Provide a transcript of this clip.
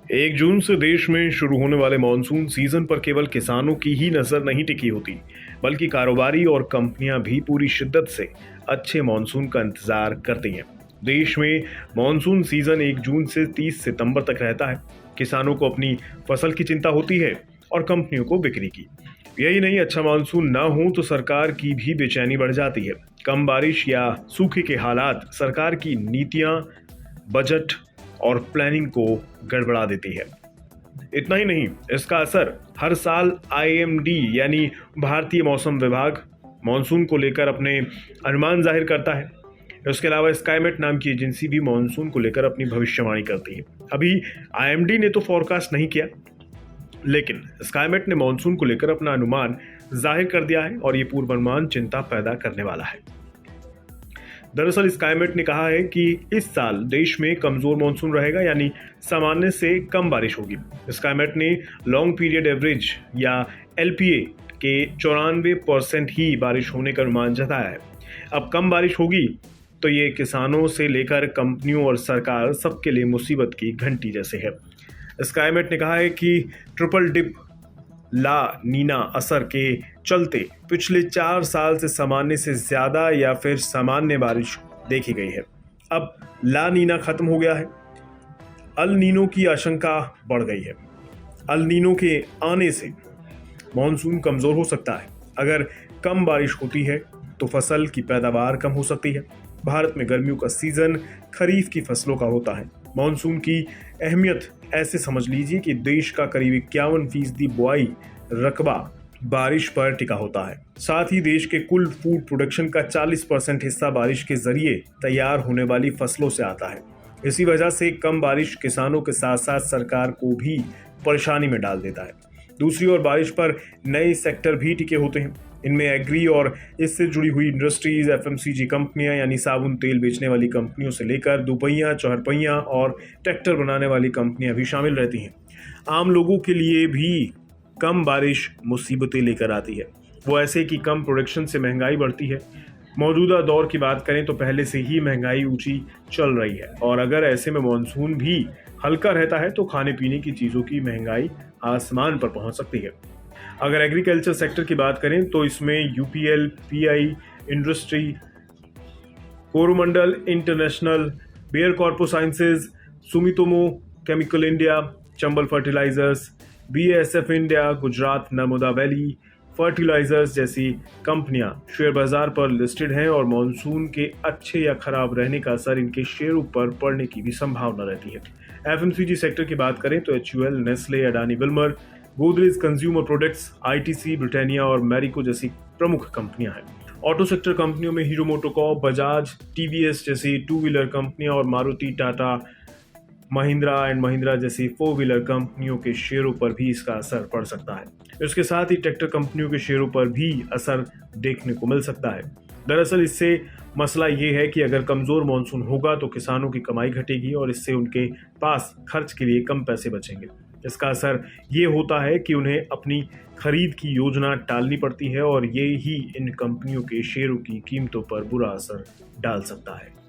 1 जून से देश में शुरू होने वाले मॉनसून सीजन पर केवल किसानों की ही नजर नहीं टिकी होती, बल्कि कारोबारी और कंपनियां भी पूरी शिद्दत से अच्छे मॉनसून का इंतजार करती हैं। देश में मॉनसून सीजन 1 जून से 30 सितंबर तक रहता है। किसानों को अपनी फसल की चिंता होती है और कंपनियों को बिक्री की। यही नहीं, अच्छा मॉनसून ना हो तो सरकार की भी बेचैनी बढ़ जाती है। कम बारिश या सूखे के हालात सरकार की नीतियां, बजट और प्लानिंग को गड़बड़ा देती है। इतना ही नहीं, इसका असर हर साल आईएमडी यानी भारतीय मौसम विभाग मॉनसून को लेकर अपने अनुमान जाहिर करता है। इसके अलावा स्काईमेट नाम की एजेंसी भी मॉनसून को लेकर अपनी भविष्यवाणी करती है। अभी आईएमडी ने तो फॉरकास्ट नहीं किया, लेकिन स्काईमेट ने मॉनसून को लेकर अपना अनुमान जाहिर कर दिया है और ये पूर्वानुमान चिंता पैदा करने वाला है। दरअसल स्काईमेट ने कहा है कि इस साल देश में कमजोर मॉनसून रहेगा, यानी सामान्य से कम बारिश होगी। स्काईमेट ने लॉन्ग पीरियड एवरेज या एलपीए के 94% ही बारिश होने का अनुमान जताया है। अब कम बारिश होगी तो ये किसानों से लेकर कंपनियों और सरकार सबके लिए मुसीबत की घंटी जैसे है। स्काईमेट ने कहा है कि ट्रिपल डिप ला नीना असर के चलते पिछले 4 साल से सामान्य से ज्यादा या फिर सामान्य बारिश देखी गई है। अब ला नीना खत्म हो गया है, अल नीनो की आशंका बढ़ गई है। अल नीनो के आने से मॉनसून कमजोर हो सकता है। अगर कम बारिश होती है तो फसल की पैदावार कम हो सकती है। भारत में गर्मियों का सीजन खरीफ की फसलों का होता है। मॉनसून की अहमियत ऐसे समझ लीजिए कि देश का करीब 51% बुआई रकबा बारिश पर टिका होता है। साथ ही देश के कुल फूड प्रोडक्शन का 40% हिस्सा बारिश के जरिए तैयार होने वाली फसलों से आता है। इसी वजह से कम बारिश किसानों के साथ साथ सरकार को भी परेशानी में डाल देता है। दूसरी ओर बारिश पर नए सेक्टर भी टिके होते हैं। इनमें एग्री और इससे जुड़ी हुई इंडस्ट्रीज, एफएमसीजी कंपनियां यानी साबुन तेल बेचने वाली कंपनियों से लेकर दुपहिया, चौपहिया और ट्रैक्टर बनाने वाली कंपनियां भी शामिल रहती हैं। आम लोगों के लिए भी कम बारिश मुसीबतें लेकर आती है। वो ऐसे कि कम प्रोडक्शन से महंगाई बढ़ती है। मौजूदा दौर की बात करें तो पहले से ही महंगाई ऊंची चल रही है और अगर ऐसे में मॉनसून भी हल्का रहता है तो खाने पीने की चीज़ों की महंगाई आसमान पर पहुंच सकती है। अगर एग्रीकल्चर सेक्टर की बात करें तो इसमें UPL, PI industry, Coromandel international, Bayer crop sciences, Sumitomo chemical India, Chambal fertilisers, BASF India, Gujarat Narmada valley fertilisers जैसी कंपनियां शेयर बाजार पर लिस्टेड हैं और मॉनसून के अच्छे या खराब रहने का असर इनके शेयरों पर पड़ने की भी संभावना रहती है। एफएमसीजी सेक्टर की बात करें तो HUL, Nestle, Adani Wilmer, Godrej consumer products, ITC, Britannia और मैरिको जैसी प्रमुख कंपनियां हैं। ऑटो सेक्टर कंपनियों में हीरो मोटोकॉर्प, बजाज, टीवीएस जैसी 2 व्हीलर कंपनियां और मारुति, टाटा, महिंद्रा एंड महिंद्रा जैसी 4 व्हीलर कंपनियों के शेयरों पर भी इसका असर पड़ सकता है। इसके साथ ही ट्रैक्टर कंपनियों के शेयरों पर भी असर देखने को मिल सकता है। दरअसल इससे मसला ये है कि अगर कमजोर मॉनसून होगा तो किसानों की कमाई घटेगी और इससे उनके पास खर्च के लिए कम पैसे बचेंगे। इसका असर ये होता है कि उन्हें अपनी खरीद की योजना टालनी पड़ती है और ये ही इन कंपनियों के शेयरों की कीमतों पर बुरा असर डाल सकता है।